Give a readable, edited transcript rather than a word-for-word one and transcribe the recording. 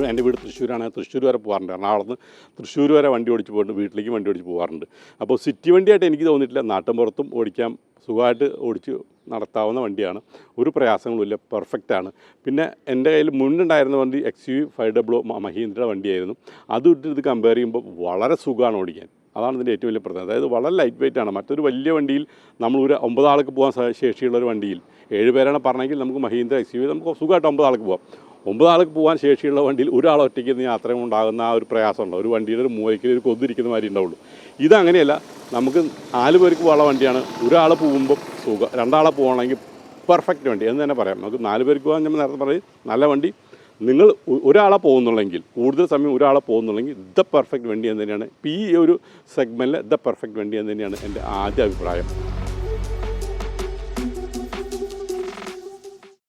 എൻ്റെ വീട് തൃശ്ശൂരാണ്. തൃശ്ശൂർ വരെ പോകാറുണ്ട്. എറണാകുളത്ത് തൃശ്ശൂർ വരെ വണ്ടി ഓടിച്ച് പോയിട്ട് വീട്ടിലേക്ക് വണ്ടി ഓടിച്ച് പോകാറുണ്ട്. അപ്പോൾ സിറ്റി വണ്ടിയായിട്ട് എനിക്ക് തോന്നിയിട്ടില്ല. നാട്ടിൻപുറത്തും ഓടിക്കാൻ സുഖമായിട്ട് ഓടിച്ച് നടത്താവുന്ന വണ്ടിയാണ്. ഒരു പ്രയാസങ്ങളുമില്ല, പെർഫെക്റ്റാണ്. പിന്നെ എൻ്റെ കയ്യിൽ മുന്നുണ്ടായിരുന്ന വണ്ടി XUV500 മഹീന്ദ്രയുടെ വണ്ടിയായിരുന്നു. അതും ഇത് കമ്പയർ ചെയ്യുമ്പോൾ വളരെ സുഖമാണ് ഓടിക്കാൻ. അതാണ് ഇതിൻ്റെ ഏറ്റവും വലിയ പ്രധാനം. അതായത് വളരെ ലൈറ്റ് വെയിറ്റ് ആണ്. മറ്റൊരു വലിയ വണ്ടിയിൽ നമ്മൾ ഒരു 9 ആൾക്ക് പോകാൻ ശേഷിയുള്ളൊരു വണ്ടിയിൽ 7 പേരാണ് പറഞ്ഞെങ്കിൽ നമുക്ക് മഹീന്ദ്ര XUV നമുക്ക് സുഖമായിട്ട് 9 ആൾക്ക് പോകാം. 9 ആൾക്ക് പോകാൻ ശേഷിയുള്ള വണ്ടിയിൽ ഒരാൾ ഒറ്റയ്ക്ക് യാത്ര ഉണ്ടാകുന്ന ആ ഒരു പ്രയാസമുണ്ടോ, ഒരു വണ്ടിയുടെ ഒരു മൂലയ്ക്ക് ഒരു കൊതിരിക്കുന്ന മാതിരി ഉണ്ടാവുള്ളൂ. ഇതങ്ങനെയല്ല. നമുക്ക് 4 പേർക്ക് പോകാനുള്ള വണ്ടിയാണ്. ഒരാൾ പോകുമ്പോൾ സുഖം, 2 ആളെ പോകണമെങ്കിൽ പെർഫെക്റ്റ് വണ്ടി എന്ന് തന്നെ പറയാം. നമുക്ക് 4 പേർക്ക് പോകാൻ നമ്മൾ നേരത്തെ പറയും നല്ല വണ്ടി. നിങ്ങൾ ഒരാളെ പോകുന്നുള്ളെങ്കിൽ, കൂടുതൽ സമയം ഒരാളെ പോകുന്നുള്ളെങ്കിൽ ദ പെർഫെക്റ്റ് വണ്ടി എന്ന് തന്നെയാണ്. ഈ ഒരു സെഗ്മെൻറ്റിൽ ദ പെർഫെക്റ്റ് വണ്ടി എന്ന് തന്നെയാണ് എൻ്റെ ആദ്യ അഭിപ്രായം.